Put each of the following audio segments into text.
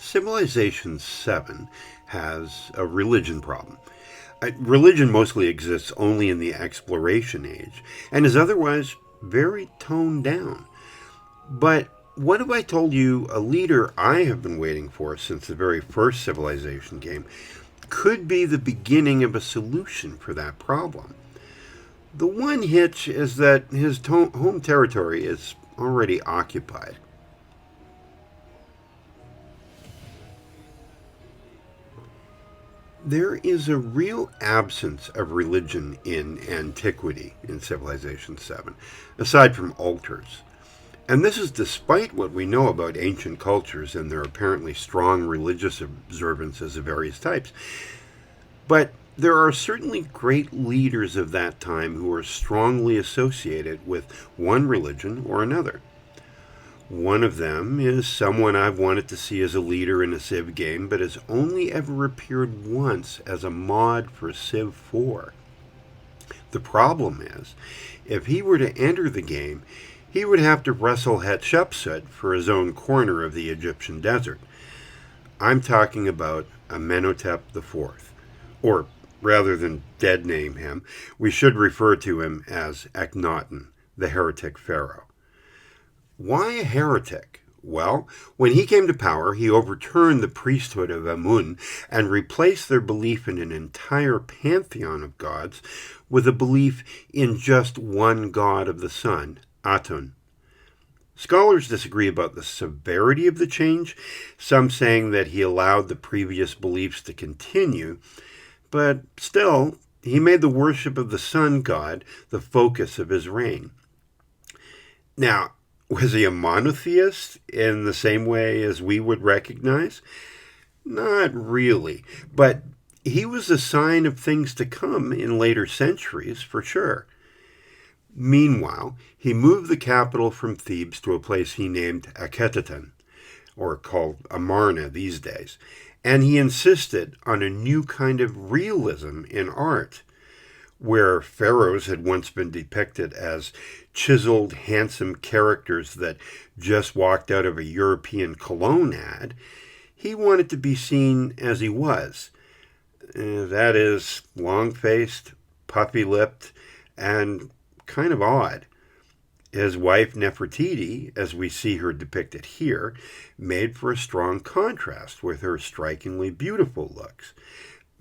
Civilization 7 has a religion problem. Religion mostly exists only in the exploration age and is otherwise very toned down. But what if I told you a leader I have been waiting for since the very first Civilization game could be the beginning of a solution for that problem? The one hitch is that his home territory is already occupied. There is a real absence of religion in antiquity in Civilization 7, aside from altars. And this is despite what we know about ancient cultures and their apparently strong religious observances of various types. But there are certainly great leaders of that time who are strongly associated with one religion or another. One of them is someone I've wanted to see as a leader in a Civ game, but has only ever appeared once as a mod for Civ 4. The problem is, if he were to enter the game, he would have to wrestle Hatshepsut for his own corner of the Egyptian desert. I'm talking about Amenhotep IV, or rather than dead name him, we should refer to him as Akhenaten, the heretic pharaoh. Why a heretic? Well, when he came to power, he overturned the priesthood of Amun and replaced their belief in an entire pantheon of gods with a belief in just one god of the sun, Atun. Scholars disagree about the severity of the change, some saying that he allowed the previous beliefs to continue, but still, he made the worship of the sun god the focus of his reign. Now, was he a monotheist in the same way as we would recognize? Not really, but he was a sign of things to come in later centuries, for sure. Meanwhile, he moved the capital from Thebes to a place he named Akhenaten, or called Amarna these days, and he insisted on a new kind of realism in art. Where pharaohs had once been depicted as chiseled, handsome characters that just walked out of a European cologne ad, he wanted to be seen as he was. That is, long-faced, puffy-lipped, and kind of odd. His wife Nefertiti, as we see her depicted here, made for a strong contrast with her strikingly beautiful looks.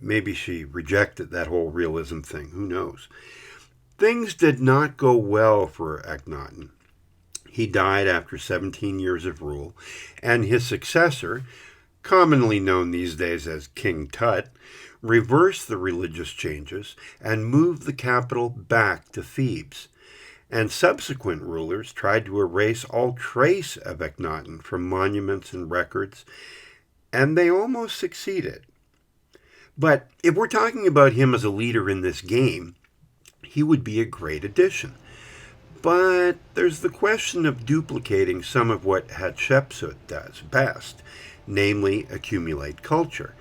Maybe she rejected that whole realism thing. Who knows? Things did not go well for Akhenaten. He died after 17 years of rule, and his successor, commonly known these days as King Tut, reversed the religious changes and moved the capital back to Thebes. And subsequent rulers tried to erase all trace of Akhenaten from monuments and records, and they almost succeeded. But if we're talking about him as a leader in this game, he would be a great addition. But there's the question of duplicating some of what Hatshepsut does best, namely accumulate culture.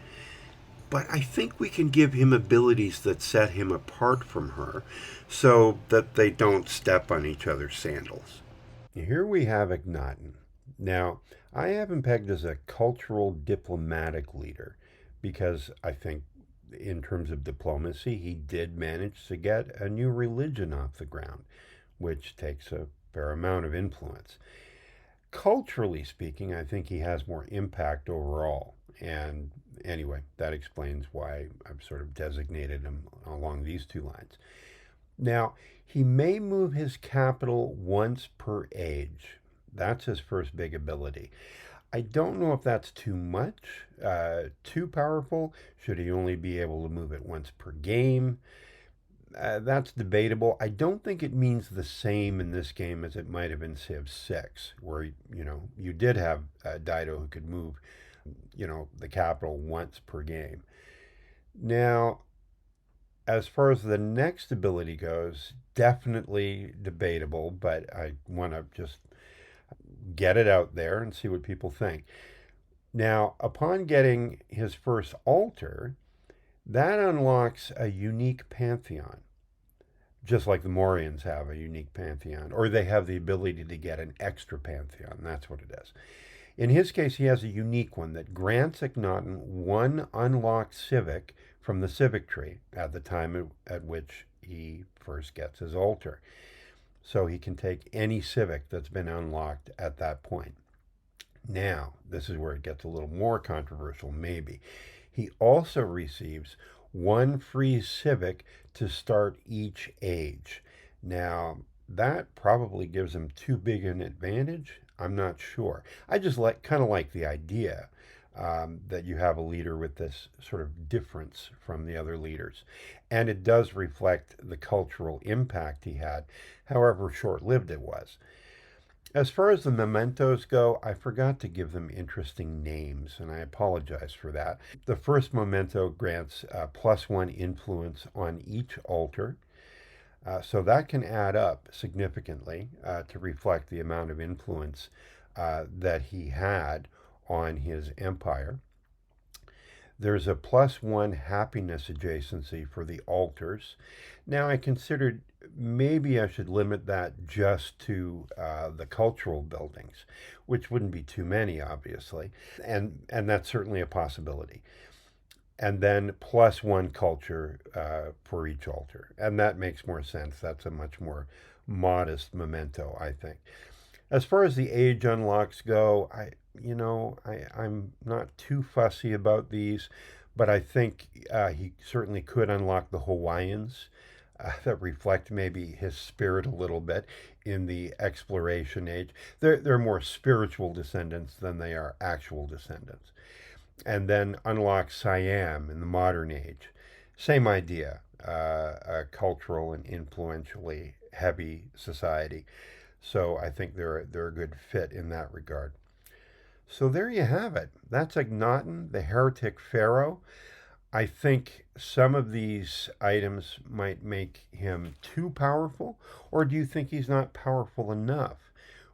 But I think we can give him abilities that set him apart from her so that they don't step on each other's sandals. Here we have Akhenaten. Now, I have him pegged as a cultural diplomatic leader because I think in terms of diplomacy, he did manage to get a new religion off the ground, which takes a fair amount of influence. Culturally speaking, I think he has more impact overall. And anyway, that explains why I've sort of designated him along these two lines. Now, he may move his capital once per age. That's his first big ability. I don't know if that's too much, too powerful. Should he only be able to move it once per game? That's debatable. I don't think it means the same in this game as it might have in Civ 6, where, you did have Dido who could move, the capital once per game. Now, as far as the next ability goes, definitely debatable, but I want to just get it out there and see what people think. Now, upon getting his first altar, that unlocks a unique pantheon, just like the Morians have a unique pantheon, or they have the ability to get an extra pantheon. That's what it is. In his case, he has a unique one that grants Akhenaten one unlocked civic from the civic tree at the time at which he first gets his altar. So he can take any civic that's been unlocked at that point. Now, this is where it gets a little more controversial, maybe. He also receives one free civic to start each age. Now, that probably gives him too big an advantage. I'm not sure. I just kind of like the idea that you have a leader with this sort of difference from the other leaders. And it does reflect the cultural impact he had, however short lived it was. As far as the mementos go, I forgot to give them interesting names, and I apologize for that. The first memento grants +1 influence on each altar, so that can add up significantly to reflect the amount of influence that he had on his empire. There's a +1 happiness adjacency for the altars. Now, I considered maybe I should limit that just to the cultural buildings, which wouldn't be too many, obviously, and that's certainly a possibility. And then +1 culture for each altar, and that makes more sense. That's a much more modest memento, I think. As far as the age unlocks go, I'm not too fussy about these, but I think he certainly could unlock the Hawaiians that reflect maybe his spirit a little bit in the exploration age. They're more spiritual descendants than they are actual descendants. And then unlock Siam in the modern age. Same idea, a cultural and influentially heavy society. So I think they're a good fit in that regard. So there you have it. That's Akhenaten, the heretic pharaoh. I think some of these items might make him too powerful, or do you think he's not powerful enough?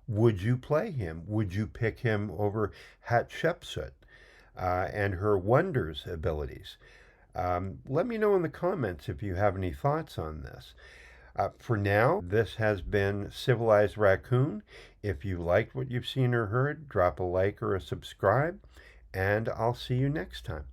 Would you play him? Would you pick him over Hatshepsut and her wonders abilities? Let me know in the comments if you have any thoughts on this. For now, this has been Civilized Raccoon. If you liked what you've seen or heard, drop a like or a subscribe, and I'll see you next time.